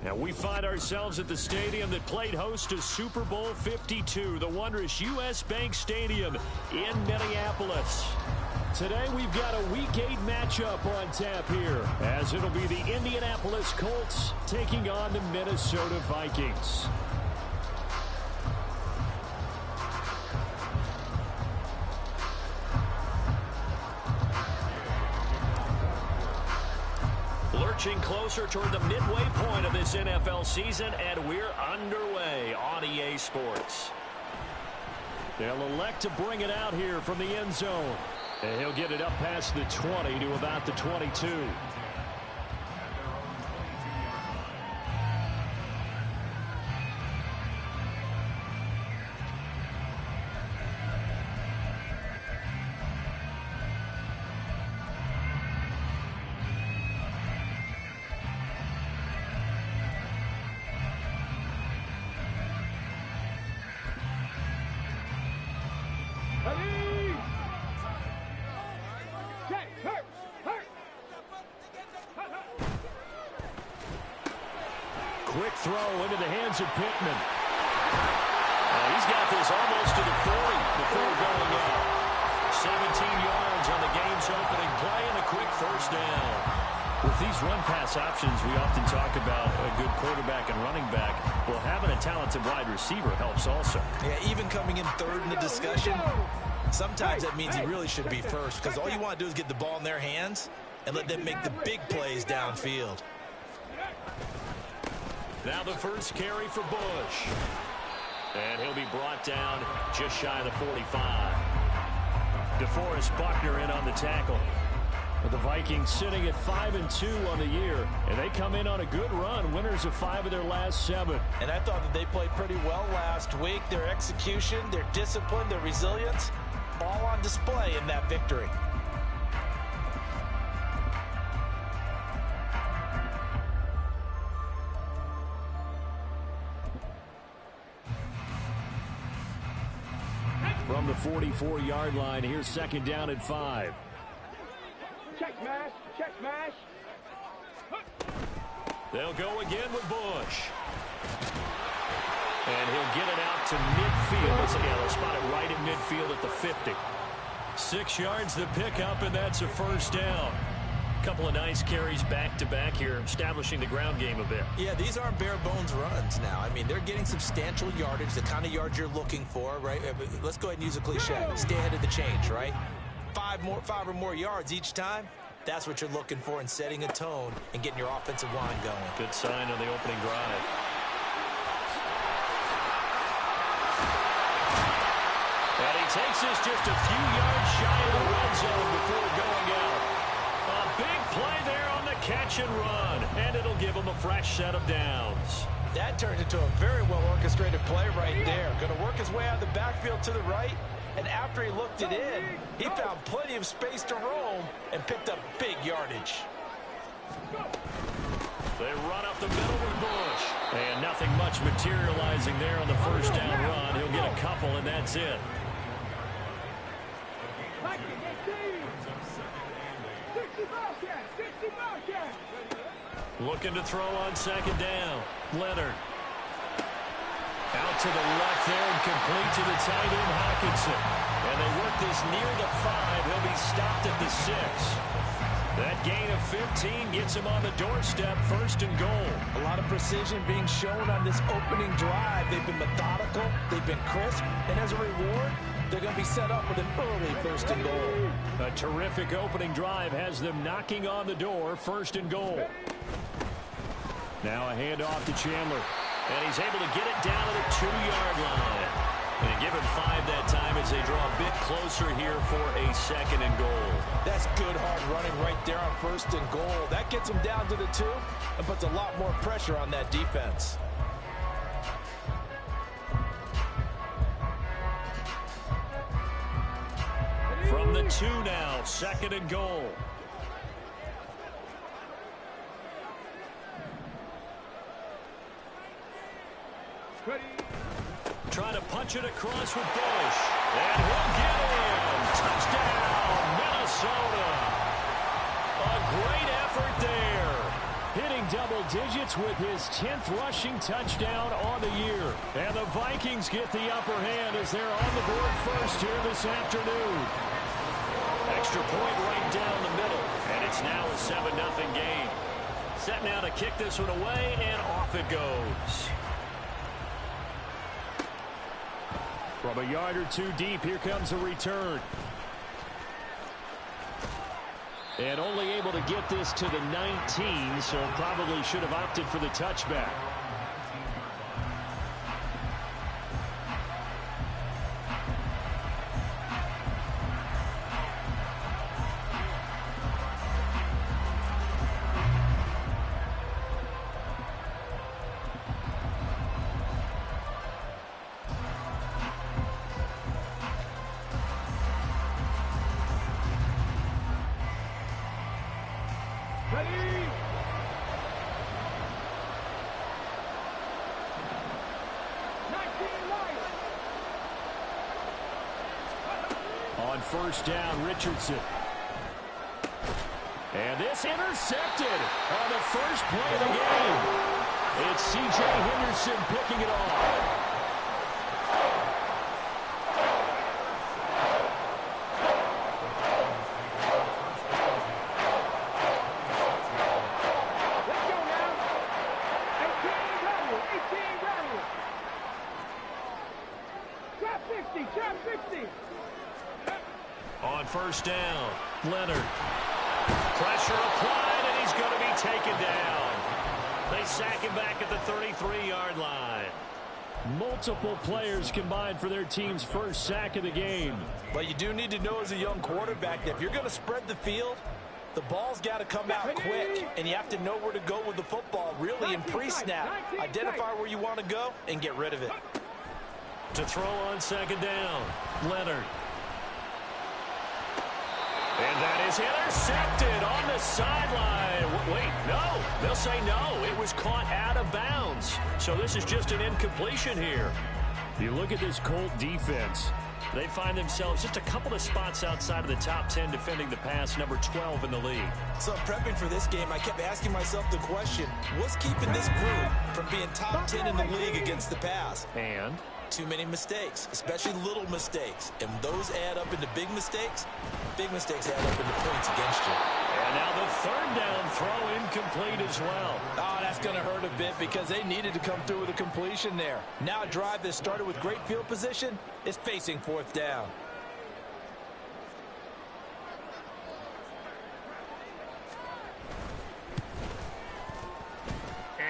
And we find ourselves at the stadium that played host to Super Bowl 52, the wondrous U.S. Bank Stadium in Minneapolis. Today we've got a Week 8 matchup on tap here, as it'll be the Indianapolis Colts taking on the Minnesota Vikings. Lurching closer toward the midway point of this NFL season, and we're underway on EA Sports. They'll elect to bring it out here from the end zone. And he'll get it up past the 20 to about the 22. Quick throw into the hands of Pittman. He's got this almost to the 40 before going out. 17 yards on the game's opening play and a quick first down. With these run-pass options, we often talk about a good quarterback and running back. Well, having a talented wide receiver helps also. Yeah, even coming in third in the discussion, sometimes that means he really should be first, because all you want to do is get the ball in their hands and let them make the big plays downfield. Now the first carry for Bush. And he'll be brought down just shy of the 45. DeForest Buckner in on the tackle. With the Vikings sitting at 5-2 on the year. And they come in on a good run. Winners of 5 of their last 7. And I thought that they played pretty well last week. Their execution, their discipline, their resilience, all on display in that victory. From the 44-yard line, here's second down at 5. Check mash, check mash. They'll go again with Bush. And he'll get it out to midfield. They'll spot it right in midfield at the 50. 6 yards the pickup, and that's a first down. Couple of nice carries back-to-back here, establishing the ground game a bit. Yeah, these aren't bare-bones runs now. I mean, they're getting substantial yardage, the kind of yards you're looking for, right? Let's go ahead and use a cliche. Stay ahead of the change, right? 5 or more yards each time. That's what you're looking for in setting a tone and getting your offensive line going. Good sign on the opening drive. And he takes this just a few yards shy of the red zone before going out. A big play there on the catch and run, and it'll give him a fresh set of downs. That turned into a very well-orchestrated play right there. Going to work his way out of the backfield to the right, and after he looked it in, he found plenty of space to roam and picked up big yardage. They run up the middle with Bush. And nothing much materializing there on the first down run. He'll get a couple, and that's it. Looking to throw on second down. Leonard. Out to the left there and complete to the tight end, Hockenson. And they work this near the 5. He'll be stopped at the 6. That gain of 15 gets him on the doorstep, first and goal. A lot of precision being shown on this opening drive. They've been methodical, they've been crisp, and as a reward, they're going to be set up with an early first and goal. A terrific opening drive has them knocking on the door, first and goal. Now a handoff to Chandler. And he's able to get it down to the 2-yard line. And give him 5 that time as they draw a bit closer here for a second and goal. That's good hard running right there on first and goal. That gets him down to the 2 and puts a lot more pressure on that defense. From the 2 now, second and goal. Trying to punch it across with Bush. And he'll get in. Touchdown, Minnesota. A great effort there. Hitting double digits with his 10th rushing touchdown on the year. And the Vikings get the upper hand as they're on the board first here this afternoon. Extra point right down the middle. And it's now a 7-0 game. Set now to kick this one away, and off it goes. From a yard or two deep, here comes a return. And only able to get this to the 19, so probably should have opted for the touchback. On first down, Richardson. And this intercepted on the first play of the game. It's C.J. Henderson picking it off. On first down, Leonard. Pressure applied, and he's going to be taken down. They sack him back at the 33-yard line. Multiple players combined for their team's first sack of the game. But you do need to know as a young quarterback that if you're going to spread the field, the ball's got to come out quick, and you have to know where to go with the football, really in pre-snap. Identify where you want to go and get rid of it. To throw on second down, Leonard. And that is intercepted on the sideline. Wait, no. They'll say no. It was caught out of bounds. So this is just an incompletion here. You look at this Colt defense. They find themselves just a couple of spots outside of the top 10 defending the pass, number 12 in the league. So prepping for this game, I kept asking myself the question, what's keeping this group from being top 10 in the league against the pass? And too many mistakes, especially little mistakes. And those add up into big mistakes. Big mistakes add up into points against you. And now the third down throw incomplete as well. Oh, that's going to hurt a bit because they needed to come through with a completion there. Now a drive that started with great field position is facing fourth down.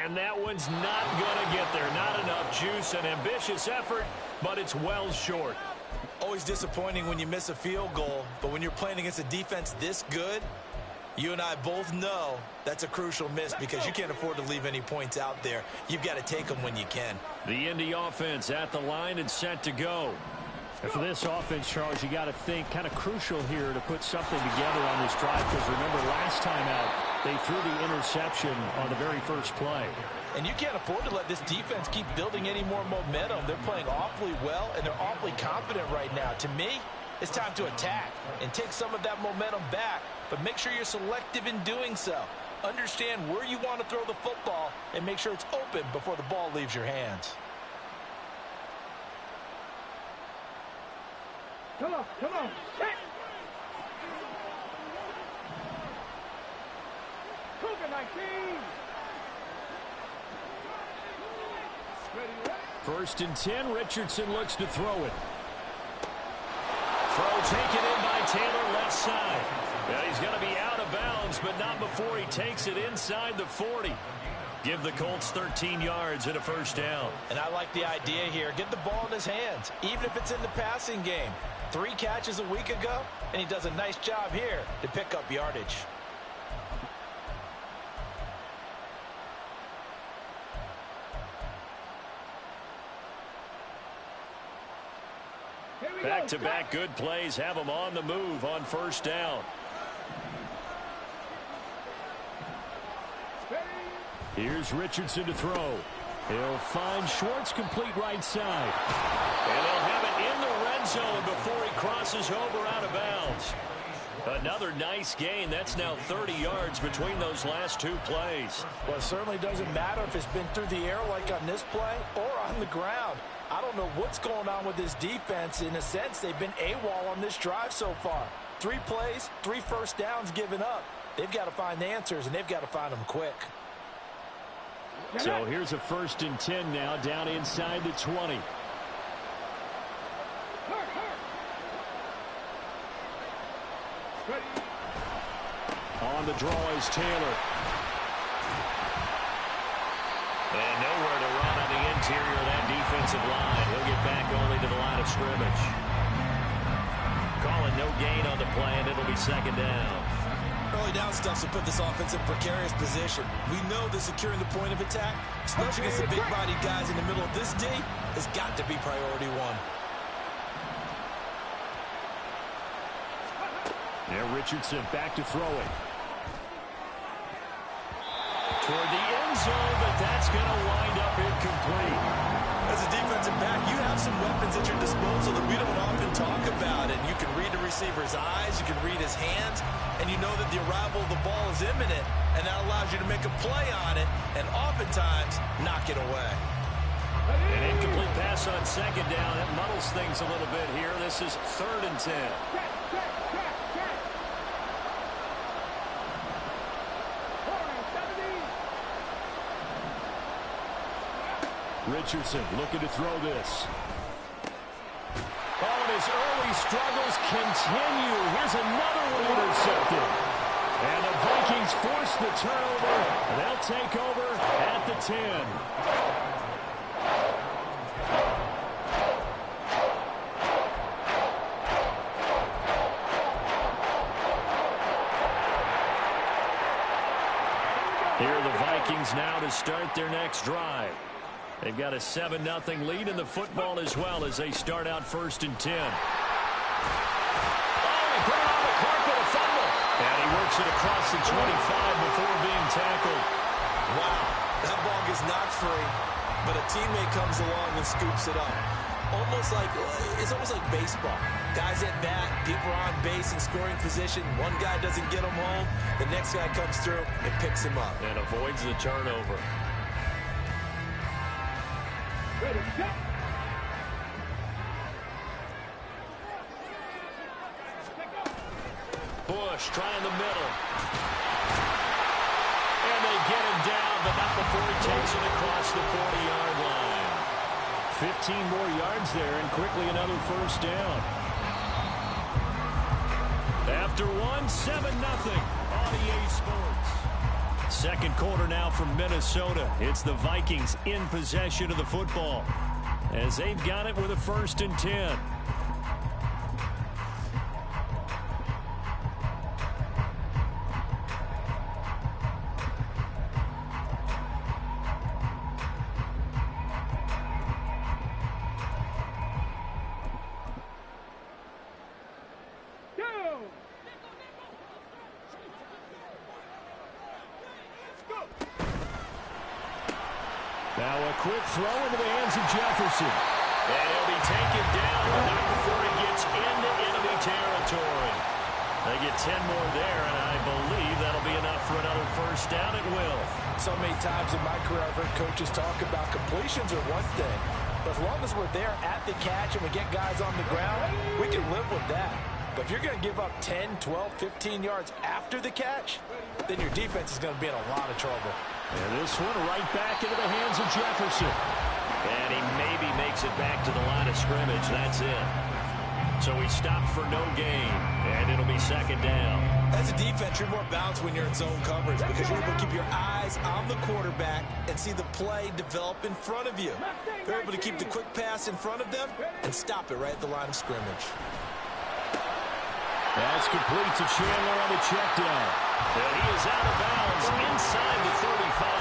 And that one's not going to get there. Not enough juice. An ambitious effort, but it's well short. Always disappointing when you miss a field goal, but when you're playing against a defense this good, you and I both know that's a crucial miss because you can't afford to leave any points out there. You've got to take them when you can. The Indy offense at the line and set to go. And for this offense, Charles, you got to think kind of crucial here to put something together on this drive because remember last time out, they threw the interception on the very first play. And you can't afford to let this defense keep building any more momentum. They're playing awfully well, and they're awfully confident right now. To me, it's time to attack and take some of that momentum back, but make sure you're selective in doing so. Understand where you want to throw the football and make sure it's open before the ball leaves your hands. Come on, set! Cougar 19! First and 10, Richardson looks to throw it. Throw taken in by Taylor left side. Now he's going to be out of bounds, but not before he takes it inside the 40. Give the Colts 13 yards and a first down. And I like the idea here. Get the ball in his hands, even if it's in the passing game. 3 catches a week ago, and he does a nice job here to pick up yardage. Back-to-back good plays have them on the move on first down. Here's Richardson to throw. He'll find Schwartz complete right side. And he'll have it in the red zone before he crosses over out of bounds. Another nice gain. That's now 30 yards between those last two plays. Well, it certainly doesn't matter if it's been through the air like on this play or on the ground. I don't know what's going on with this defense. In a sense, they've been AWOL on this drive so far. 3 plays, 3 first downs given up. They've got to find the answers, and they've got to find them quick. So here's a 1st and 10 now, down inside the 20. On the draw is Taylor. And nowhere to run on the interior of that defensive line. He'll get back only to the line of scrimmage. Calling no gain on the play, and it'll be 2nd down. Early down stuff to put this offense in a precarious position. We know that securing the point of attack, especially against the big-bodied guys in the middle of this D, has got to be priority 1. There, Richardson back to throw it. Toward the end zone, but that's going to wind up incomplete. As a defensive back, you have some weapons at your disposal that we don't often talk about. And you can read the receiver's eyes, you can read his hands, and you know that the arrival of the ball is imminent, and that allows you to make a play on it and oftentimes knock it away. An incomplete pass on 2nd down. It muddles things a little bit here. This is 3rd and 10. Richardson looking to throw this. Oh, and his early struggles continue. Here's another one intercepted. And the Vikings force the turnover. They'll take over at the 10. Here are the Vikings now to start their next drive. They've got a 7-0 lead in the football as well as they start out 1st and 10. Oh, he put it on the carpet, a fumble. And he works it across the 25 before being tackled. Wow, that ball gets knocked free, but a teammate comes along and scoops it up. It's almost like baseball. Guys at bat, people are on base in scoring position. One guy doesn't get him home. The next guy comes through and picks him up. And avoids the turnover. Bush trying the middle. And they get him down, but not before he takes it across the 40-yard line. 15 more yards there, and quickly another 1st down. After 7-0 on EA Sports. 2nd quarter now from Minnesota. It's the Vikings in possession of the football as they've got it with a 1st and 10. Now a quick throw into the hands of Jefferson. And he'll be taken down, but not before he gets into enemy territory. They get 10 more there, and I believe that'll be enough for another 1st down. It will. So many times in my career, I've heard coaches talk about completions are one thing. But as long as we're there at the catch and we get guys on the ground, we can live with that. But if you're going to give up 10, 12, 15 yards after the catch, then your defense is going to be in a lot of trouble. And this one right back into the hands of Jefferson. And he maybe makes it back to the line of scrimmage. That's it. So he stopped for no gain, and it'll be 2nd down. As a defense, you're more balanced when you're in zone coverage because you're able to keep your eyes on the quarterback and see the play develop in front of you. They're able to keep the quick pass in front of them and stop it right at the line of scrimmage. That's complete to Chandler on the check down. And he is out of bounds inside the 35.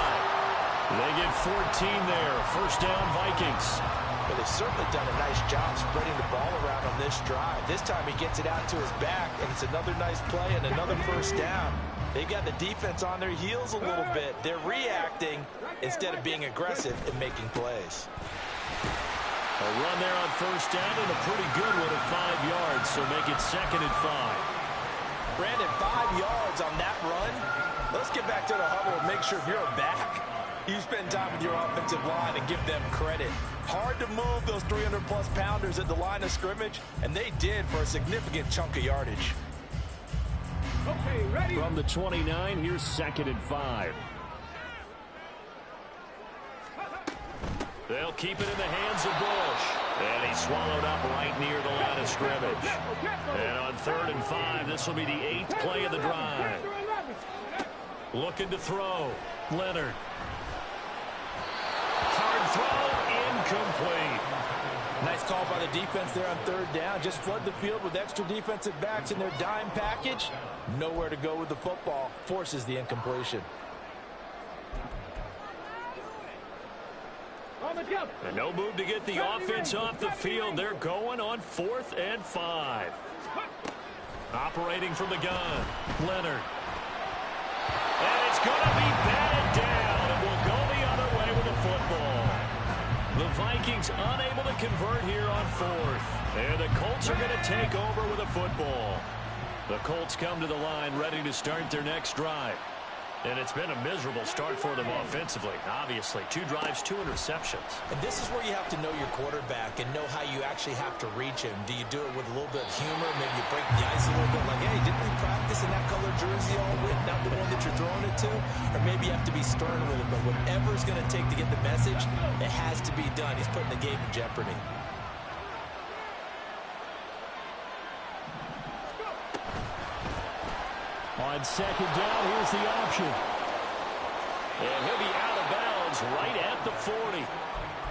They get 14 there. 1st down, Vikings. But they've certainly done a nice job spreading the ball around on this drive. This time he gets it out to his back, and it's another nice play and another 1st down. They've got the defense on their heels a little bit. They're reacting instead of being aggressive and making plays. A run there on 1st down and a pretty good one at 5 yards, so make it 2nd and 5. Brandon, 5 yards on that run. Let's get back to the huddle and make sure if you're back, you spend time with your offensive line and give them credit. Hard to move those 300-plus pounders at the line of scrimmage, and they did for a significant chunk of yardage. Okay, ready? From the 29, here's 2nd and 5. They'll keep it in the hands of Bush. And he's swallowed up right near the line of scrimmage. And on 3rd and 5, this will be the 8th play of the drive. Looking to throw. Leonard. Hard throw, incomplete. Nice call by the defense there on 3rd down. Just flood the field with extra defensive backs in their dime package. Nowhere to go with the football. Forces the incompletion. And no move to get the offense off the field. They're going on 4th and 5. Operating from the gun. Leonard. And it's going to be batted down. And will go the other way with the football. The Vikings unable to convert here on 4th. And the Colts are going to take over with a football. The Colts come to the line ready to start their next drive. And it's been a miserable start for them offensively. Obviously, 2 drives, 2 interceptions. And this is where you have to know your quarterback and know how you actually have to reach him. Do you do it with a little bit of humor? Maybe you break the ice a little bit like, hey, didn't we practice in that color jersey all week, not the one that you're throwing it to? Or maybe you have to be stern with him. But whatever it's going to take to get the message, it has to be done. He's putting the game in jeopardy. On 2nd down, here's the option. And he'll be out of bounds right at the 40.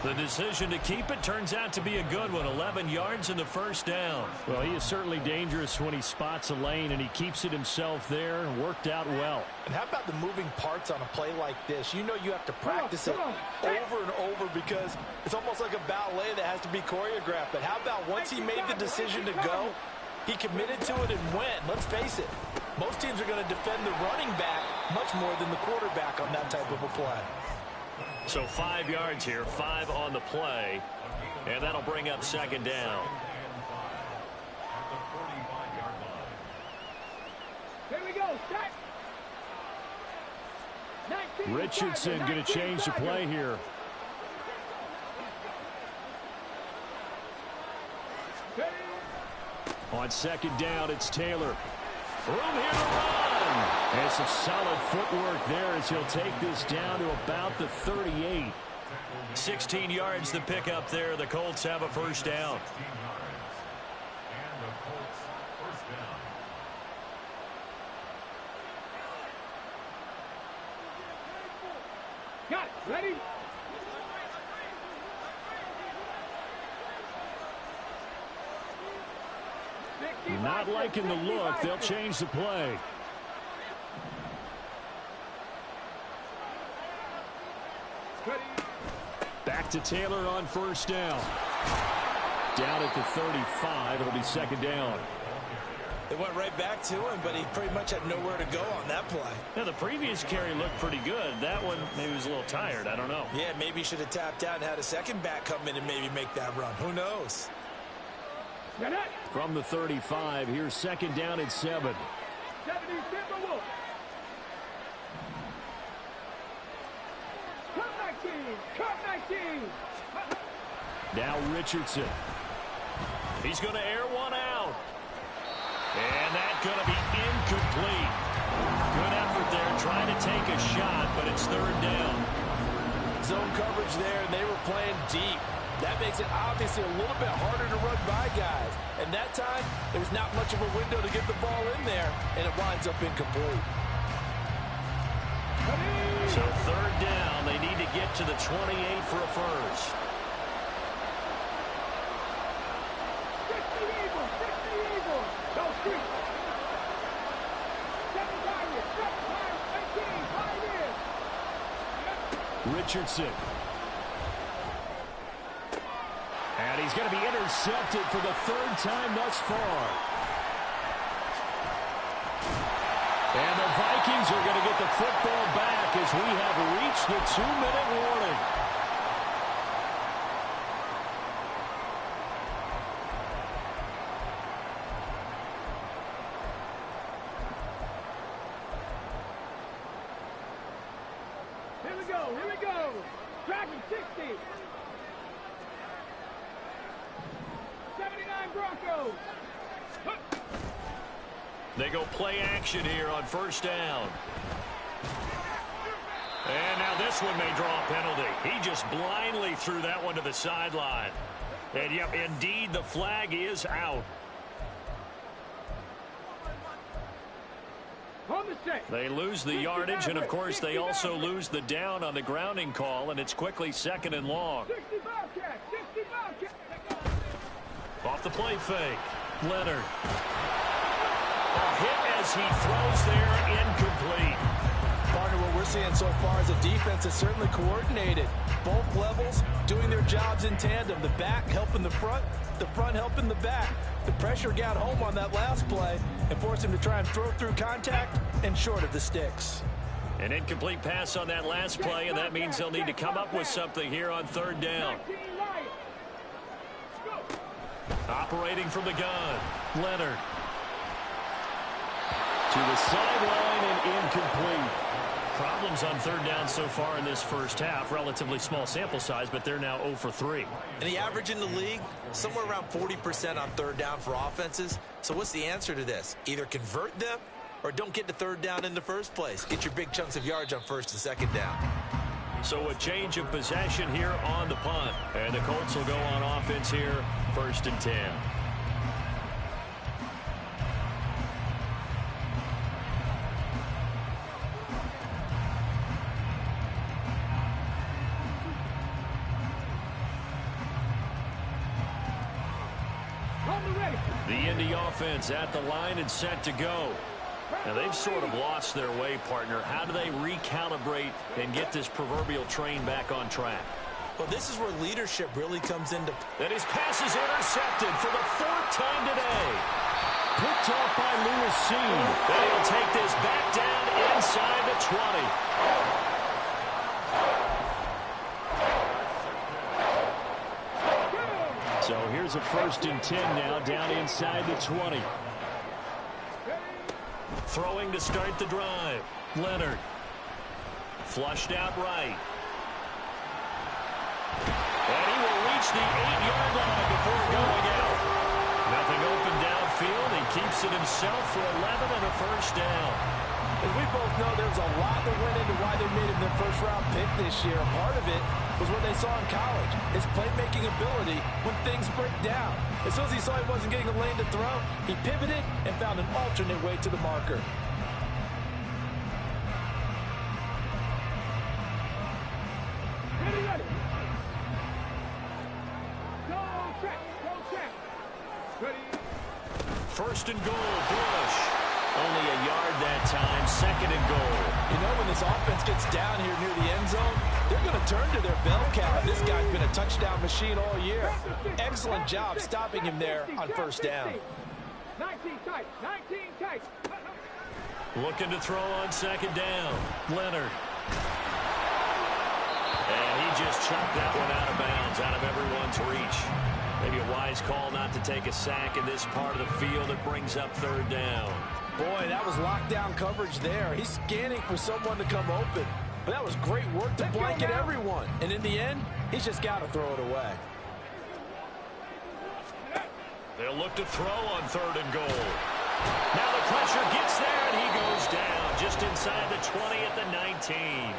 The decision to keep it turns out to be a good one. 11 yards in the 1st down. Well, he is certainly dangerous when he spots a lane, and he keeps it himself there and worked out well. And how about the moving parts on a play like this? You know you have to practice it over and over because it's almost like a ballet that has to be choreographed. But how about once he made the decision to go, he committed to it and went. Let's face it. Most teams are going to defend the running back much more than the quarterback on that type of a play. So 5 yards here, 5 on the play, and that'll bring up 2nd down. Here we go, set. Richardson going to change the play here. On 2nd down, it's Taylor. Room here to run. And some solid footwork there as he'll take this down to about the 38. 16 yards to pick up there. The Colts have a 1st down. Got it. Ready? Not liking the look. They'll change the play. Back to Taylor on 1st down. Down at the 35. It'll be 2nd down. They went right back to him, but he pretty much had nowhere to go on that play. Now, the previous carry looked pretty good. That one maybe was a little tired. I don't know. Yeah, maybe he should have tapped out and had a second back come in and maybe make that run. Who knows? From the 35, here's 2nd down at 7. Now Richardson. He's going to air one out. And that's going to be incomplete. Good effort there trying to take a shot, but it's 3rd down. Zone coverage there, and they were playing deep. That makes it obviously a little bit harder to run by guys. And that time, there was not much of a window to get the ball in there, and it winds up incomplete. So 3rd down, they need to get to the 28 for a 1st. Richardson. And he's going to be intercepted for the 3rd time thus far. And the Vikings are going to get the football back as we have reached the 2-minute warning. go. Here we go. Dragon 60. 79 Broncos. They go play action here on first down. And now this one may draw a penalty. He just blindly threw that one to the sideline. And, yep, indeed, the flag is out. They lose the yardage, and, of course, they also lose the down on the grounding call, and it's quickly 2nd and long. Off the play fake. Leonard. A hit as he throws there, incomplete. Partner, what we're seeing so far is the defense is certainly coordinated. Both levels doing their jobs in tandem. The back helping the front helping the back. The pressure got home on that last play and forced him to try and throw through contact and short of the sticks. An incomplete pass on that last play, and that means they'll need to come up with something here on 3rd down. Operating from the gun, Leonard. To the sideline and incomplete. Problems on 3rd down so far in this first half. Relatively small sample size, but they're now 0 for 3. And the average in the league, somewhere around 40% on 3rd down for offenses. So what's the answer to this? Either convert them or don't get to 3rd down in the first place. Get your big chunks of yards on 1st and 2nd down. So a change of possession here on the punt. And the Colts will go on offense here, 1st and 10. The Indy offense at the line and set to go. Now, they've sort of lost their way, partner. How do they recalibrate and get this proverbial train back on track? Well, this is where leadership really comes into. And his pass is intercepted for the 4th time today. Picked off by Lewis Sean. They'll take this back down inside the 20. So here's a 1st and 10 now, down inside the 20. Throwing to start the drive. Leonard. Flushed out right. And he will reach the 8-yard line before going out. Nothing open downfield. He keeps it himself for 11 and a 1st down. As we both know, there's a lot that went into why they made him their 1st-round pick this year. Part of it was what they saw in college, his playmaking ability when things break down. As soon as he saw he wasn't getting a lane to throw, he pivoted and found an alternate way to the marker. Ready. Go check. Ready. 1st and goal, Bush. Only a yard that time, 2nd and goal. You know, when this offense gets down here near the end zone, they're going to turn to their bell cow. This guy's been a touchdown machine all year. Excellent job stopping him there on 1st down. 19 tight. Looking to throw on 2nd down. Leonard. And he just chucked that one out of bounds, out of everyone's reach. Maybe a wise call not to take a sack in this part of the field. It brings up 3rd down. Boy, that was lockdown coverage there. He's scanning for someone to come open. But that was great work to blanket everyone. And in the end, he's just got to throw it away. They'll look to throw on 3rd and goal. Now the pressure gets there, and he goes down just inside the 20 at the 19.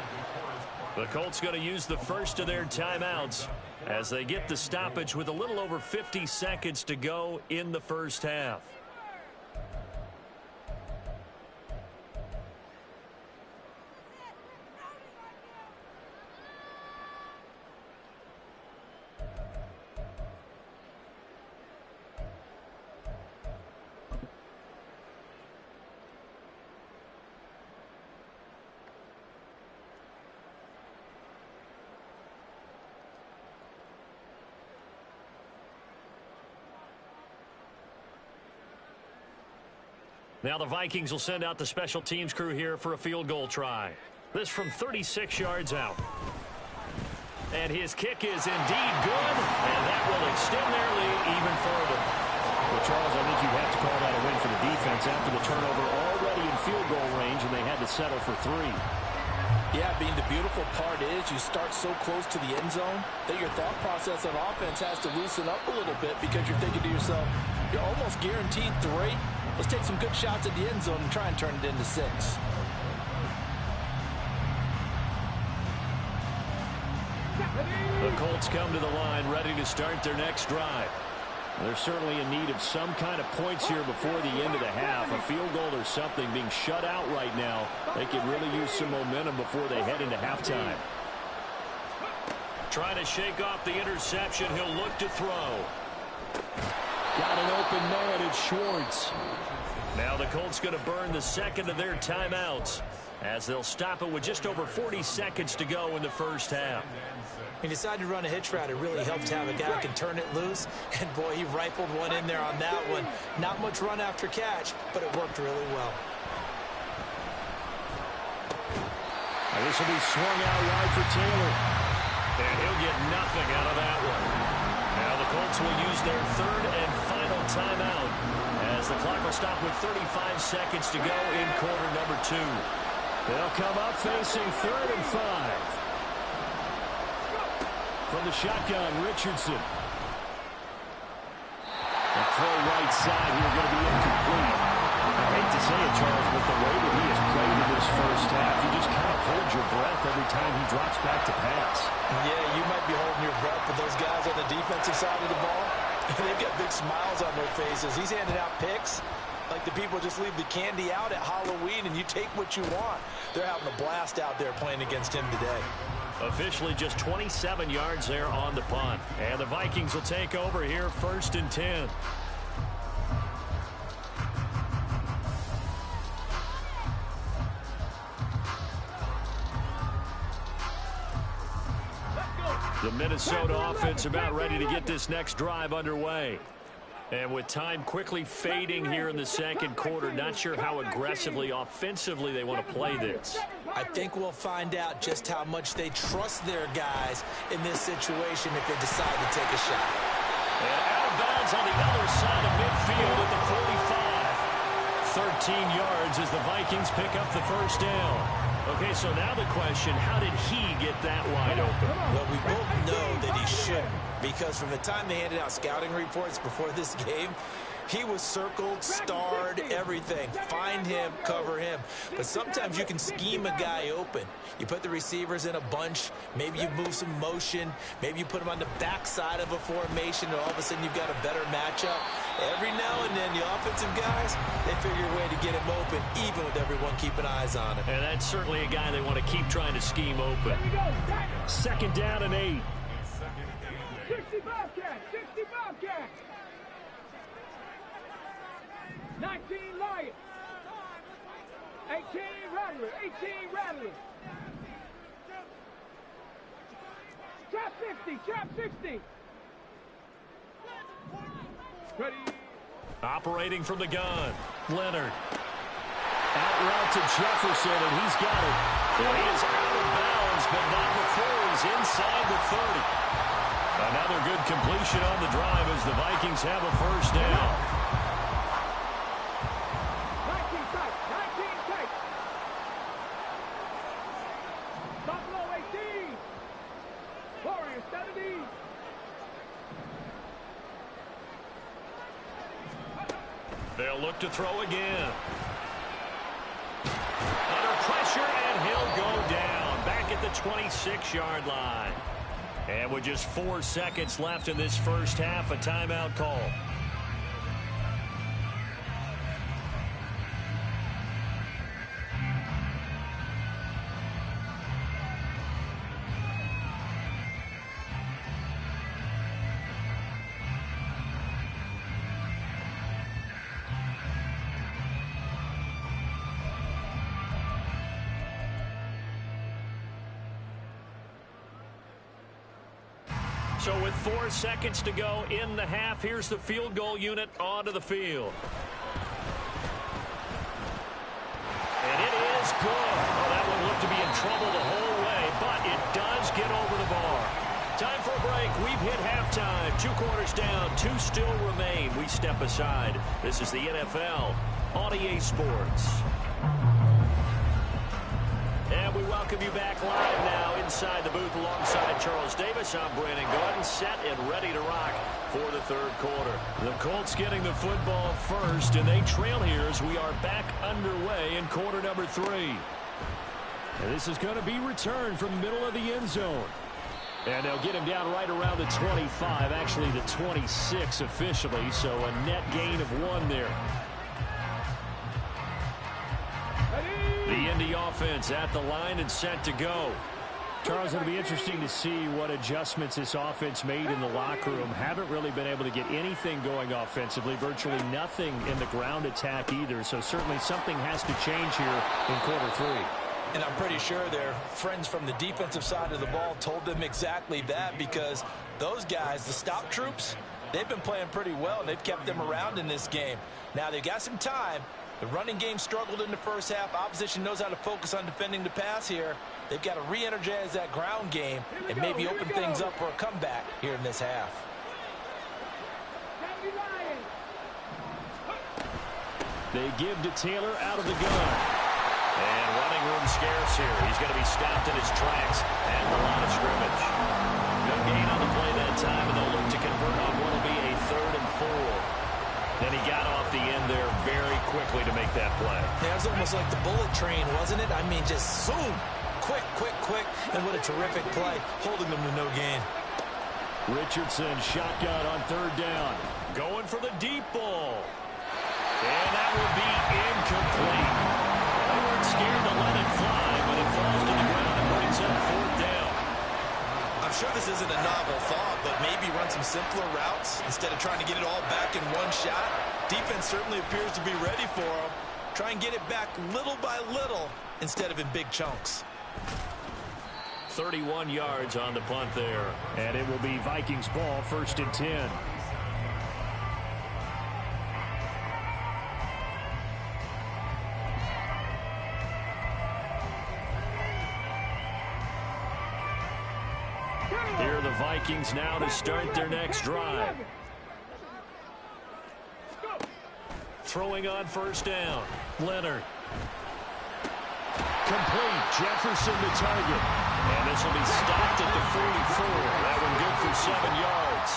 The Colts going to use the first of their timeouts as they get the stoppage with a little over 50 seconds to go in the first half. Now the Vikings will send out the special teams crew here for a field goal try. This from 36 yards out. And his kick is indeed good, and that will extend their lead even further. Well, Charles, I think you have to call that a win for the defense after the turnover already in field goal range, and they had to settle for 3. Yeah, being the beautiful part is you start so close to the end zone that your thought process on offense has to loosen up a little bit because you're thinking to yourself, you're almost guaranteed 3. Let's take some good shots at the end zone and try and turn it into 6. The Colts come to the line ready to start their next drive. They're certainly in need of some kind of points here before the end of the half. A field goal or something. Being shut out right now. They could really use some momentum before they head into halftime. Trying to shake off the interception. He'll look to throw. Got an open man. It's Schwartz. Now the Colts going to burn the second of their timeouts as they'll stop it with just over 40 seconds to go in the first half. He decided to run a hitch route. It really helped to have a guy who can turn it loose. And, boy, he rifled one in there on that one. Not much run after catch, but it worked really well. And this will be swung out wide for Taylor. And he'll get nothing out of that one. Now the Colts will use their third and final timeout as the clock will stop with 35 seconds to go in quarter number 2. They'll come up facing 3rd and 5. From the shotgun, Richardson. The throw right side here going to be incomplete. I hate to say it, Charles, but the way that he has played in this first half, you just kind of hold your breath every time he drops back to pass. Yeah, you might be holding your breath, but those guys on the defensive side of the ball, they've got big smiles on their faces. He's handing out picks like the people just leave the candy out at Halloween and you take what you want. They're having a blast out there playing against him today. Officially just 27 yards there on the punt. And the Vikings will take over here 1st and 10. The Minnesota offense about ready to get this next drive underway. And with time quickly fading here in the second quarter, not sure how aggressively, offensively they want to play this. I think we'll find out just how much they trust their guys in this situation if they decide to take a shot. And out of bounds on the other side of midfield at the 45. 13 yards as the Vikings pick up the first down. Okay, so now the question, how did he get that wide open? Well, we both know that he shouldn't, because from the time they handed out scouting reports before this game, he was circled, starred, everything. Find him, cover him. But sometimes you can scheme a guy open. You put the receivers in a bunch. Maybe you move some motion. Maybe you put them on the backside of a formation, and all of a sudden you've got a better matchup. Every now and then, the offensive guys, they figure a way to get him open, even with everyone keeping eyes on him. And that's certainly a guy they want to keep trying to scheme open. 2nd down and 8. 60 Bobcats! 60 Bobcats! 19 Lions! 18 Rattlers! 18 Rattlers! Trap 60! Trap 60! Ready! Operating from the gun, Leonard. Out route to Jefferson, and he's got it. Well, he is out of bounds, but not before he's inside the 30. Another good completion on the drive as the Vikings have a first down. 19 tight! 19 tight! Buffalo 18! Warriors 70! They'll look to throw again. Under pressure, and he'll go down. Back at the 26-yard line. And with just 4 seconds left in this first half, a timeout call. So with 4 seconds to go in the half, here's the field goal unit onto the field. And it is good. Oh, that one looked to be in trouble the whole way, but it does get over the bar. Time for a break. We've hit halftime. 2 quarters down, 2 still remain. We step aside. This is the NFL on EA Sports. And And we welcome you back live now inside the booth alongside Charles Davis. I'm Brandon Gordon, set and ready to rock for the third quarter. The Colts getting the football first, and they trail here as we are back underway in quarter number 3. And this is going to be returned from the middle of the end zone. And they'll get him down right around the 25, actually the 26 officially, so a net gain of 1 there. The Indy offense at the line and set to go. Charles, it'll be interesting to see what adjustments this offense made in the locker room. Haven't really been able to get anything going offensively, virtually nothing in the ground attack either, so certainly something has to change here in quarter 3. And I'm pretty sure their friends from the defensive side of the ball told them exactly that, because those guys, the stop troops, they've been playing pretty well, and they've kept them around in this game. Now, they've got some time. The running game struggled in the first half. Opposition knows how to focus on defending the pass here. They've got to re-energize that ground game and maybe open things up for a comeback here in this half. They give to Taylor out of the gun. And running room scarce here. He's going to be stopped in his tracks at the line of scrimmage. No gain on the play that time, and they'll look to convert on what will be a 3rd and 4. Then he got off the end there very quickly to make that play. Yeah, it was almost like the bullet train, wasn't it? I mean, just zoom. Quick, quick, quick. And what a terrific play, holding them to no gain. Richardson shotgun on 3rd down. Going for the deep ball. And that will be incomplete. They weren't scared to let it fly, but it falls to the ground and brings up 4th down. I'm sure this isn't a novel thought, but maybe run some simpler routes instead of trying to get it all back in one shot. Defense certainly appears to be ready for them. Try and get it back little by little instead of in big chunks. 31 yards on the punt there. And it will be Vikings ball, 1st and 10. Here are the Vikings now to start their next drive. Throwing on 1st down. Leonard. Complete. Jefferson to target. And this will be stopped at the 44. That one good for 7 yards.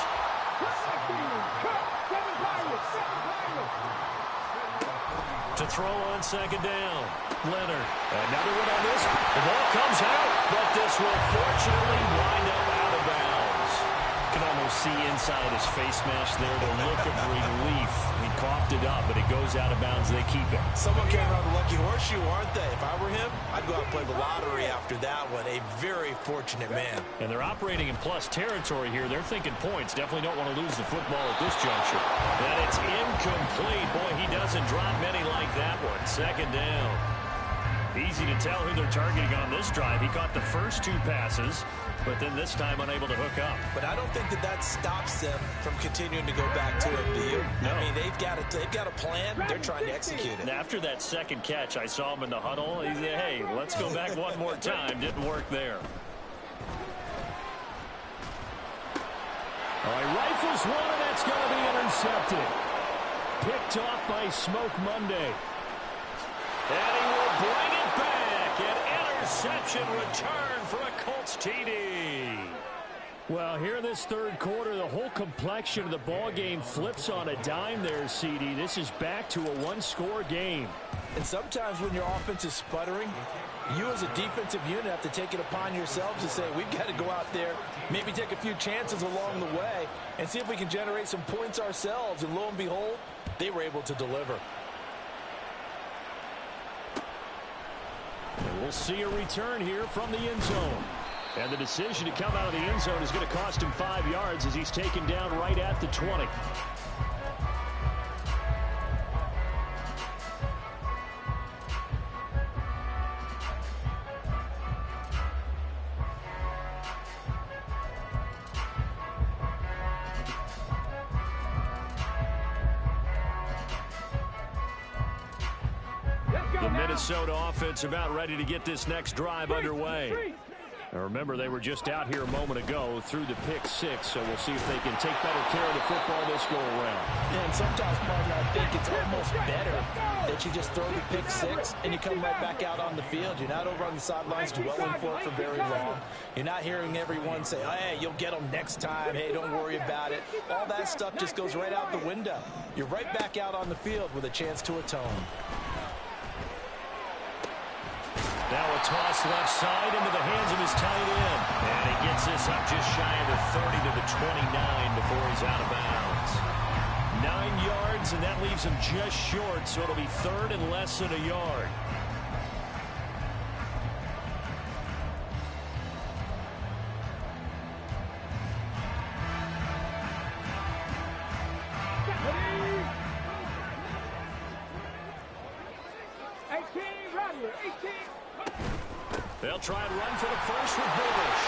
To throw on 2nd down. Leonard. Another one on this. The ball comes out, but this will fortunately wind up out of bounds. Can almost see inside his face mask there the look of relief. He coughed it up, but it goes out of bounds. They keep it. Someone came around the lucky horseshoe, aren't they? If I were him, I'd go out and play the lottery after that one. A very fortunate man. And they're operating in plus territory here. They're thinking points. Definitely don't want to lose the football at this juncture. And it's incomplete. Boy, he doesn't drop many like that one. 2nd down. Easy to tell who they're targeting on this drive. He caught the first 2 passes, but then this time unable to hook up. But I don't think that stops them from continuing to go back to him, do you? No. I mean, they've got a plan. They're trying to execute it. And after that 2nd catch, I saw him in the huddle. He said, hey, let's go back one more time. Didn't work there. All right, rifles one, and that's going to be intercepted. Picked off by Smoke Monday. And he will bring it back. An interception return for a Colts TD. Well, here in this 3rd quarter, the whole complexion of the ball game flips on a dime there, CD. This is back to a 1-score game. And sometimes when your offense is sputtering, you as a defensive unit have to take it upon yourselves to say, we've got to go out there, maybe take a few chances along the way, and see if we can generate some points ourselves. And lo and behold, they were able to deliver. And we'll see a return here from the end zone. And the decision to come out of the end zone is going to cost him 5 yards as he's taken down right at the 20. The Minnesota offense about ready to get this next drive underway. Now remember, they were just out here a moment ago through the pick six, so we'll see if they can take better care of the football this go-around. Yeah, and sometimes, partner, I think it's almost better that you just throw the pick six and you come right back out on the field. You're not over on the sidelines dwelling for it for very long. You're not hearing everyone say, hey, you'll get them next time. Hey, don't worry about it. All that stuff just goes right out the window. You're right back out on the field with a chance to atone. Now a toss left side into the hands of his tight end. And he gets this up just shy of the 30 to the 29 before he's out of bounds. 9 yards, and that leaves him just short, so it'll be third and less than a yard. They'll try and run for the first with Bush.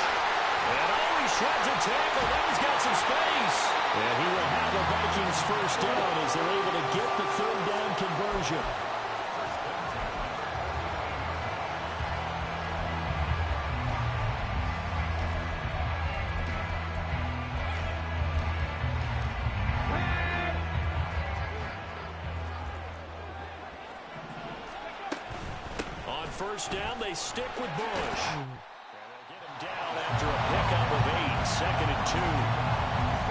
And he shreds a tackle. Now he's got some space. And he will have the Vikings first down as they're able to get the third down conversion. First down, they stick with Bush. And they'll get him down after a pickup of 8, second and 2.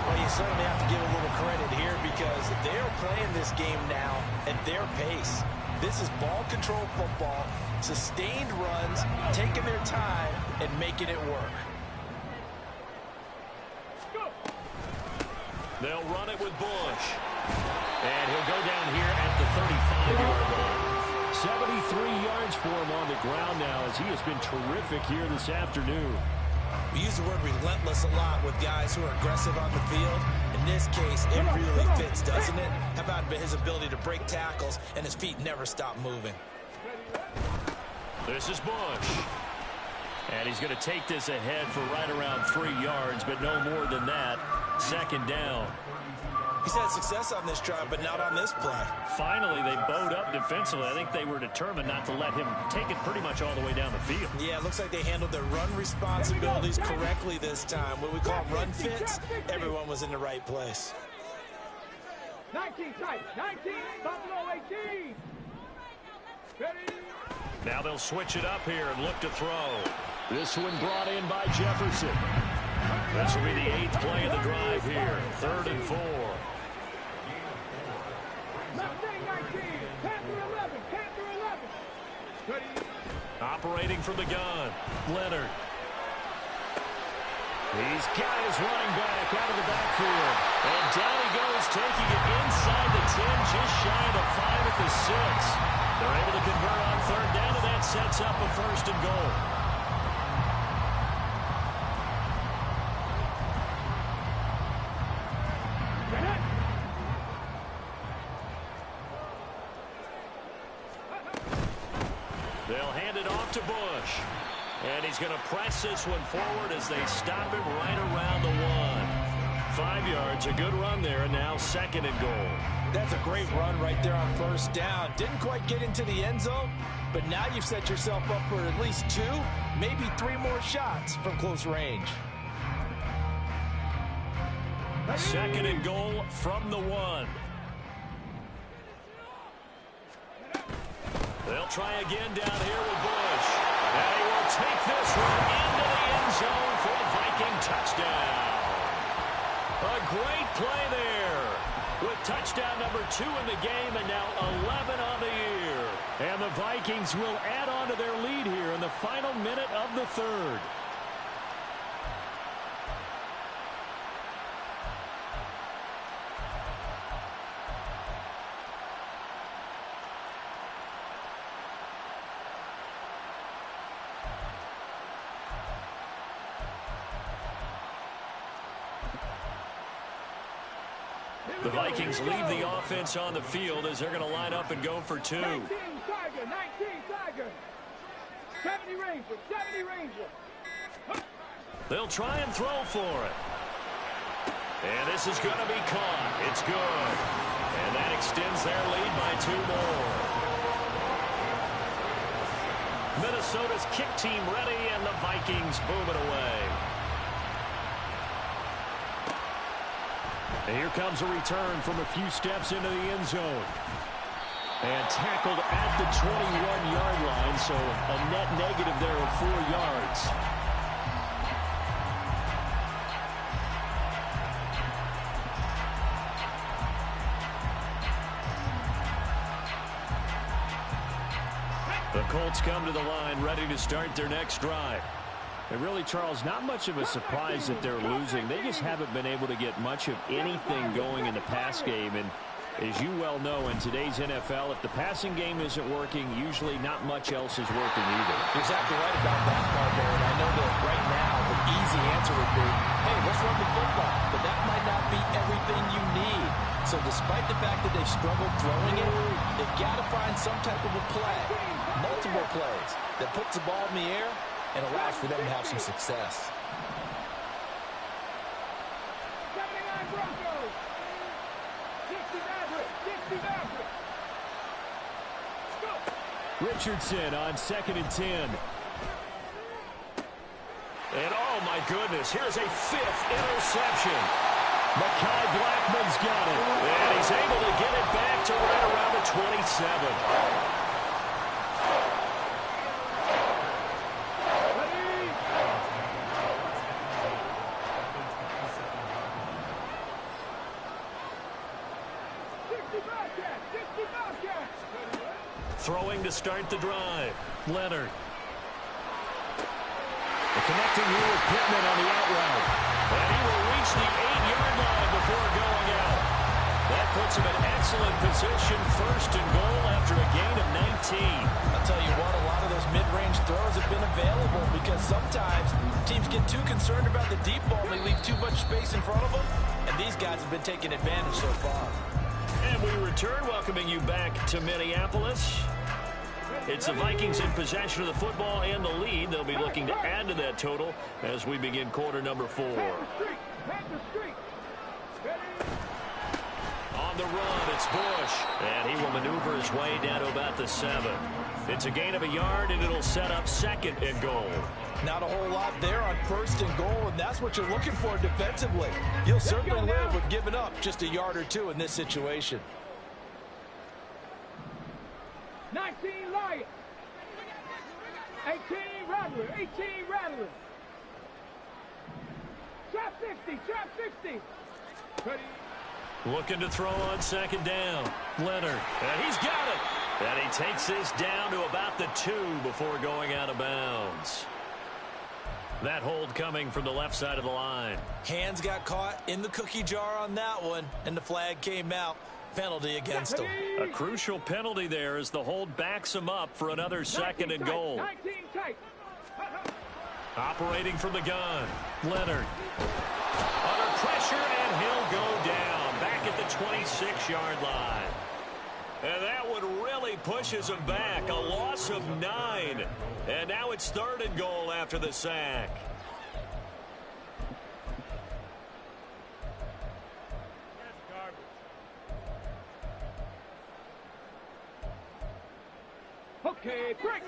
Well, you certainly have to give a little credit here because they're playing this game now at their pace. This is ball control football, sustained runs, taking their time, and making it work. They'll run it with Bush. And he'll go down here at the 35-yard line. 73 yards for him on the ground now as he has been terrific here this afternoon. We use the word relentless a lot with guys who are aggressive on the field. In this case, it really fits, doesn't it? How about his ability to break tackles and his feet never stop moving? This is Bush. And he's going to take this ahead for right around 3 yards, but no more than that. Second down. He's had success on this drive, but not on this play. Finally, they bowed up defensively. I think they were determined not to let him take it pretty much all the way down the field. Yeah, it looks like they handled their run responsibilities correctly this time. What we call run fits, everyone was in the right place. 19 tight, 19, Buffalo 18. Ready? Now they'll switch it up here and look to throw. This one brought in by Jefferson. This will be the 8th play of the drive here. 3rd and 4. Operating from the gun, Leonard. He's got his running back out of the backfield. And down he goes, taking it inside the 10, just shy of the 5 at the 6. They're able to convert on 3rd down, and that sets up a 1st and goal. They'll hand it off to Bush. And he's going to press this one forward as they stop him right around the 1. 5 yards, a good run there, and now 2nd and goal. That's a great run right there on 1st down. Didn't quite get into the end zone, but now you've set yourself up for at least 2, maybe 3 more shots from close range. 2nd and goal from the 1. They'll try again down here with Bush. And he will take this one into the end zone for a Viking touchdown. A great play there with touchdown number 2 in the game and now 11 on the year. And the Vikings will add on to their lead here in the final minute of the 3rd. The Vikings leave the offense on the field as they're going to line up and go for 2. 19 Tiger, 19 Tiger. 70 Ranger, 70 Ranger. They'll try and throw for it. And this is going to be caught. It's good. And that extends their lead by 2 more. Minnesota's kick team ready, and the Vikings boom it away. And here comes a return from a few steps into the end zone. And tackled at the 21-yard line, so a net negative there of 4 yards. The Colts come to the line ready to start their next drive. And really, Charles, not much of a surprise that they're losing. They just haven't been able to get much of anything going in the pass game. And as you well know, in today's NFL, if the passing game isn't working, usually not much else is working either. You're exactly right about that part there. And I know that right now the easy answer would be, hey, let's run the football. But that might not be everything you need. So despite the fact that they've struggled throwing it, they've got to find some type of a play, multiple plays, that puts the ball in the air and allows for them to have some success. Richardson on 2nd and 10. And oh my goodness, here's a 5th interception. Mekhi Blackman's got it. And he's able to get it back to right around the 27. Throwing to start the drive. Leonard. The connecting here with Pittman on the out route. And he will reach the 8-yard line before going out. That puts him in excellent position, 1st and goal after a gain of 19. I'll tell you what, a lot of those mid-range throws have been available because sometimes teams get too concerned about the deep ball and they leave too much space in front of them. And these guys have been taking advantage so far. And we return, welcoming you back to Minneapolis. It's the Vikings in possession of the football and the lead. They'll be looking to add to that total as we begin quarter number 4. On the run, it's Bush. And he will maneuver his way down to about the 7. It's a gain of a yard, and it'll set up 2nd and goal. Not a whole lot there on 1st and goal, and that's what you're looking for defensively. You'll certainly live with giving up just a yard or 2 in this situation. 19 Lions. 18 Rattler. 18 Rattler. Trap 60. Trap 60. Ready. Looking to throw on 2nd down. Leonard. And he's got it. And he takes this down to about the 2 before going out of bounds. That hold coming from the left side of the line. Hands got caught in the cookie jar on that one, and the flag came out. Penalty against him. A crucial penalty there as the hold backs him up for another 2nd and goal. 19 tight. Operating from the gun. Leonard. Under pressure, and he'll go down. Back at the 26-yard line. And that one really pushes him back. A loss of 9. And now it's 3rd and goal after the sack. Okay, break.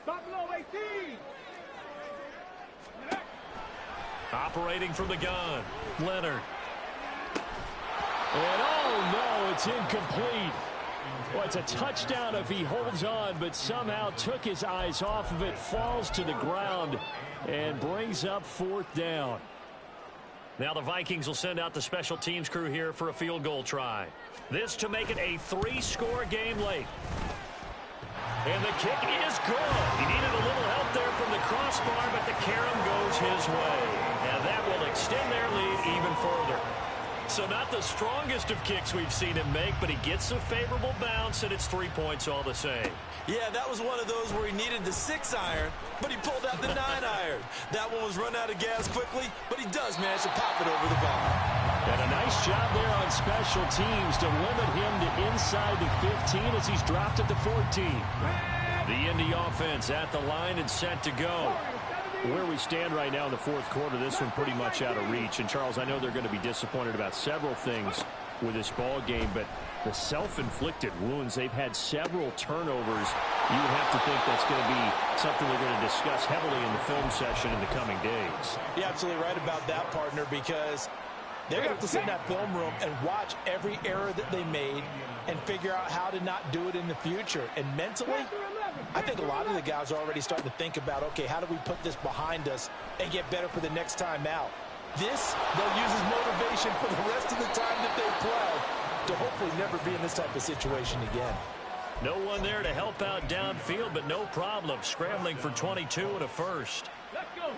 Buffalo 18. Operating from the gun. Leonard. And oh no, it's incomplete. Well, it's a touchdown if he holds on, but somehow took his eyes off of it, falls to the ground, and brings up 4th down. Now the Vikings will send out the special teams crew here for a field goal try. This to make it a 3-score game late. And the kick is good. He needed a little help there from the crossbar, but the carom goes his way. And that will extend their lead even further. So not the strongest of kicks we've seen him make, but he gets a favorable bounce, and it's 3 points all the same. Yeah, that was one of those where he needed the 6-iron, but he pulled out the 9-iron. That one was run out of gas quickly, but he does manage to pop it over the bar. And a nice job there on special teams to limit him to inside the 15 as he's dropped at the 14. The Indy offense at the line and set to go. Where we stand right now in the 4th quarter, this one pretty much out of reach. And, Charles, I know they're going to be disappointed about several things. with this ball game, but the self-inflicted wounds, they've had several turnovers. You would have to think that's going to be something they're going to discuss heavily in the film session in the coming days. You're absolutely right about that, partner, because they're going to have to sit in that film room and watch every error that they made and figure out how to not do it in the future. And mentally, I think a lot of the guys are already starting to think about, okay, how do we put this behind us and get better for the next time out? This, they'll use as motivation for the rest of the time that they play to hopefully never be in this type of situation again. No one there to help out downfield, but no problem. Scrambling for 22 and a first. Let's go.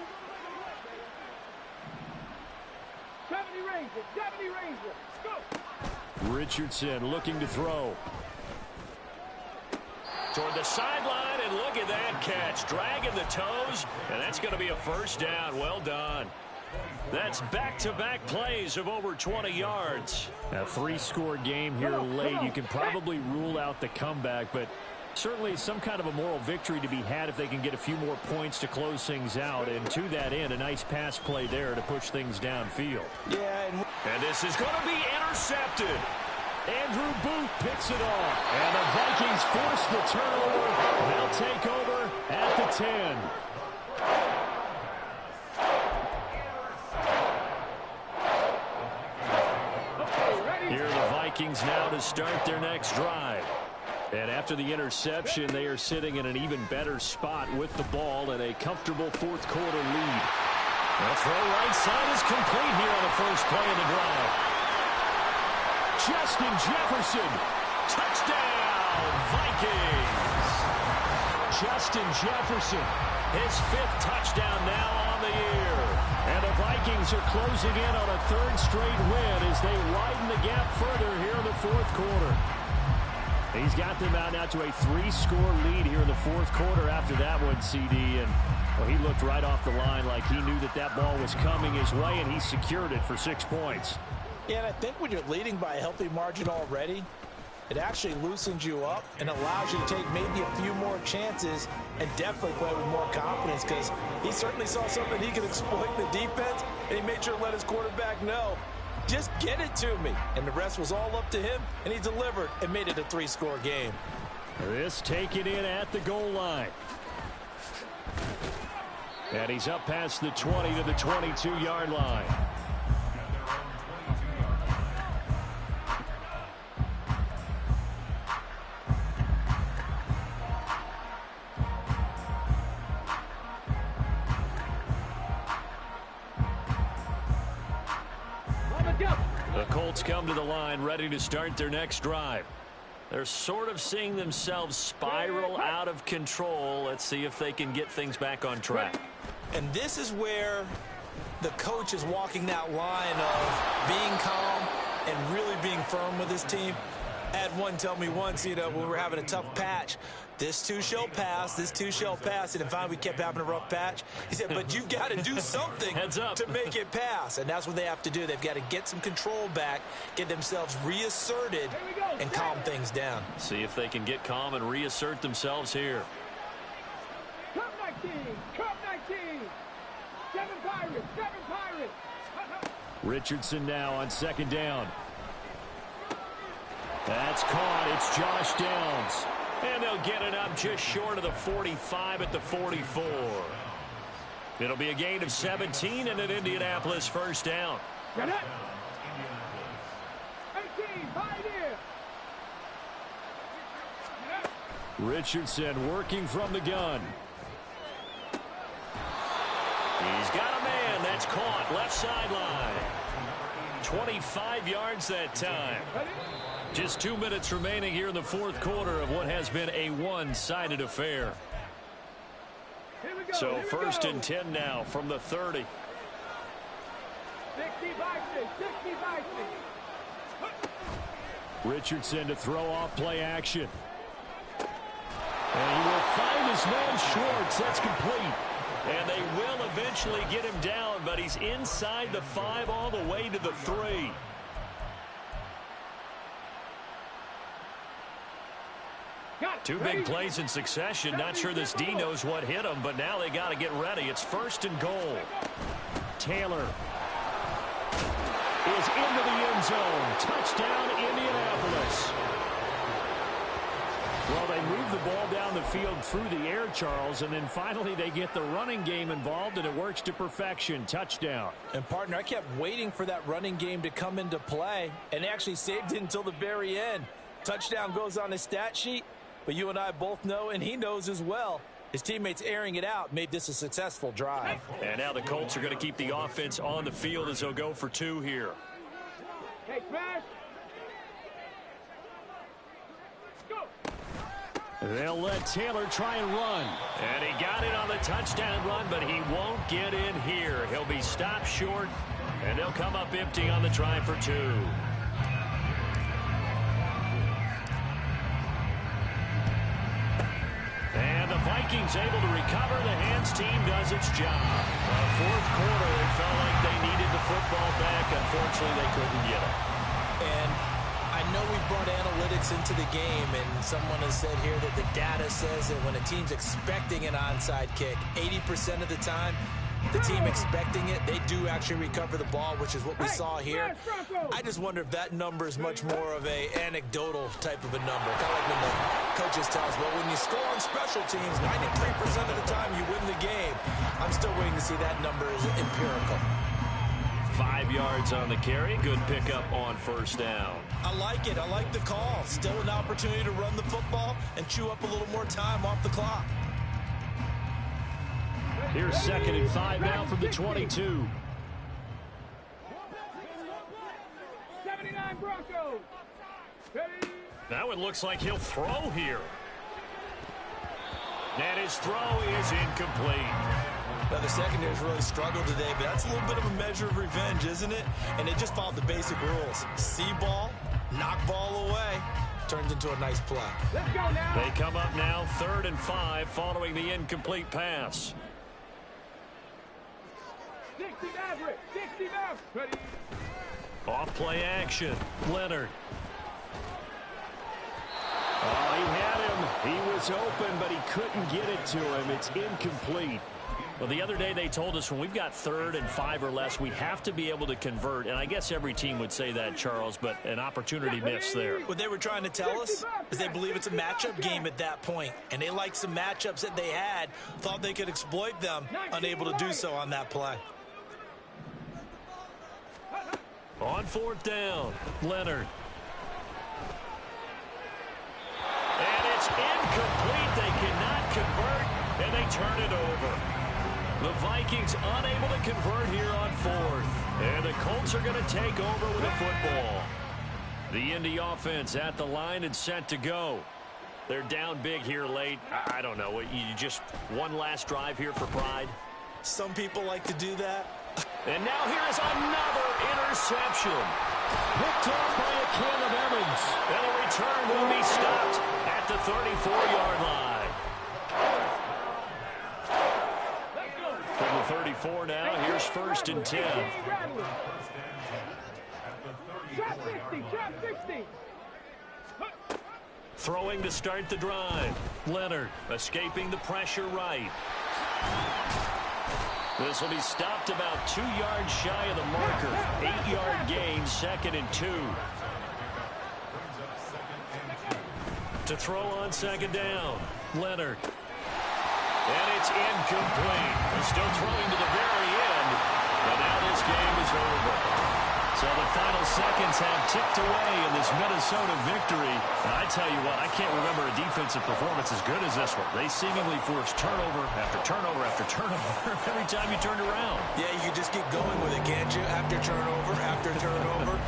70 Rangers, 70 Rangers. Go. Richardson looking to throw. Toward the sideline, and look at that catch. Dragging the toes, and that's going to be a first down. Well done. That's back-to-back plays of over 20 yards. A three-score game here late. You can probably rule out the comeback, but certainly some kind of a moral victory to be had if they can get a few more points to close things out. And to that end, a nice pass play there to push things downfield. Yeah, and this is going to be intercepted. Andrew Booth picks it off. And the Vikings force the turnover. They'll take over at the 10. Here are the Vikings now to start their next drive. And after the interception, they are sitting in an even better spot with the ball and a comfortable fourth quarter lead. The throw right side is complete here on the first play of the drive. Justin Jefferson, touchdown, Vikings. Justin Jefferson, his 5th touchdown now on the year. And the Vikings are closing in on a 3rd straight win as they widen the gap further here in the fourth quarter. He's got them out now to a 3-score lead here in the fourth quarter after that one, CD. And well, he looked right off the line like he knew that that ball was coming his way, and he secured it for 6 points. Yeah, and I think when you're leading by a healthy margin already, it actually loosens you up and allows you to take maybe a few more chances and definitely play with more confidence, because he certainly saw something he could exploit in the defense, and he made sure to let his quarterback know, just get it to me. And the rest was all up to him, and he delivered and made it a 3-score game. This taken in at the goal line. And he's up past the 20 to the 22-yard line. The Colts come to the line ready to start their next drive. They're sort of seeing themselves spiral out of control. Let's see if they can get things back on track. And this is where the coach is walking that line of being calm and really being firm with his team. I had one tell me once, when we were having a tough patch, this too shall pass, this too shall pass. And finally we kept having a rough patch. He said, but you've got to do something to make it pass. And that's what they have to do. They've got to get some control back, get themselves reasserted, and calm things down. See if they can get calm and reassert themselves here. Cup 19, Cup 19. 7 Pirates, 7 Pirates. Richardson now on 2nd down. That's caught. It's Josh Downs. And they'll get it up just short of the 45 at the 44. It'll be a gain of 17 and an Indianapolis first down. Get it. 18, Pioneer. Richardson working from the gun. He's got a man. That's caught. Left sideline. 25 yards that time. Just 2 minutes remaining here in the fourth quarter of what has been a one-sided affair. So 1st and 10 now from the 30. 60-60. Richardson to throw off play action. And he will find his man Schwartz. That's complete. And they will eventually get him down, but he's inside the 5 all the way to the 3. Two big plays in succession. Not sure this D knows what hit him, but now they got to get ready. It's 1st and goal. Taylor is into the end end zone. Touchdown, Indianapolis. Well, they move the ball down the field through the air, Charles, and then finally they get the running game involved, and it works to perfection. Touchdown. And, partner, I kept waiting for that running game to come into play, and they actually saved it until the very end. Touchdown goes on his stat sheet, but you and I both know, and he knows as well, his teammates airing it out made this a successful drive. And now the Colts are going to keep the offense on the field as they'll go for 2 here. Hey, smash. They'll let Taylor try and run. And he got it on the touchdown run, but he won't get in here. He'll be stopped short, and they'll come up empty on the try for 2. And the Vikings able to recover. The hands team does its job. Fourth quarter, it felt like they needed the football back. Unfortunately, they couldn't get it. And I know we brought analytics into the game, and someone has said here that the data says that when a team's expecting an onside kick, 80% of the time, the team expecting it, they do actually recover the ball, which is what we saw here. I just wonder if that number is much more of a anecdotal type of a number. Kind of like when the coaches tell us, well, when you score on special teams, 93% of the time you win the game. I'm still waiting to see that number is empirical. 5 yards on the carry. Good pickup on first down. I like it. I like the call. Still an opportunity to run the football and chew up a little more time off the clock. Here's 2nd and 5 now from the 22. 79 Broncos. Now it looks like he'll throw here. And his throw is incomplete. Now, the secondary's really struggled today, but that's a little bit of a measure of revenge, isn't it? And they just followed the basic rules. See ball, knock ball away. Turns into a nice play. Let's go now. They come up now 3rd and 5 following the incomplete pass. 60 Maverick. 60 Maverick. Ready. Off play action. Leonard. Oh, he had him. He was open, but he couldn't get it to him. It's incomplete. Well, the other day they told us when we've got 3rd and 5 or less, we have to be able to convert. And I guess every team would say that, Charles, but an opportunity missed there. What they were trying to tell us is they believe it's a matchup game at that point. And they liked some matchups that they had, thought they could exploit them, unable to do so on that play. On 4th down, Leonard. And it's incomplete. They cannot convert, and they turn it over. The Vikings unable to convert here on 4th. And the Colts are going to take over with the football. The Indy offense at the line and set to go. They're down big here late. I don't know. You just one last drive here for pride? Some people like to do that. And now here's another interception. Picked off by a can of Evans. And the return will be stopped at the 34-yard line. From the 34 now, here's 1st and 10. Trap 60. Trap 60. Throwing to start the drive. Leonard escaping the pressure right. This will be stopped about 2 yards shy of the marker. 8-yard gain, 2nd and 2. To throw on 2nd down. Leonard. And it's incomplete. They're still throwing to the very end. But now this game is over. So the final seconds have ticked away in this Minnesota victory. And I tell you what, I can't remember a defensive performance as good as this one. They seemingly forced turnover after turnover after turnover every time you turned around. Yeah, you can just get going with it, can't you? After turnover, after turnover.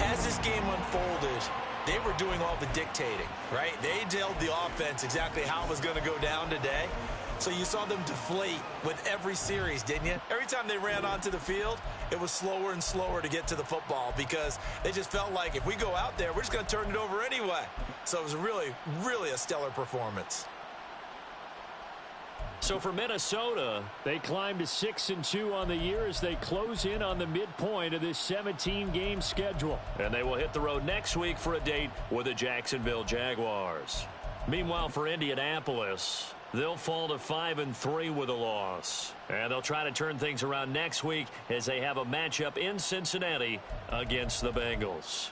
As this game unfolded, they were doing all the dictating, right? They told the offense exactly how it was going to go down today. So you saw them deflate with every series, didn't you? Every time they ran onto the field, it was slower and slower to get to the football because they just felt like if we go out there, we're just going to turn it over anyway. So it was really, really a stellar performance. So for Minnesota, they climb to 6-2 on the year as they close in on the midpoint of this 17-game schedule. And they will hit the road next week for a date with the Jacksonville Jaguars. Meanwhile, for Indianapolis, They'll fall to 5-3 with a loss. And they'll try to turn things around next week as they have a matchup in Cincinnati against the Bengals.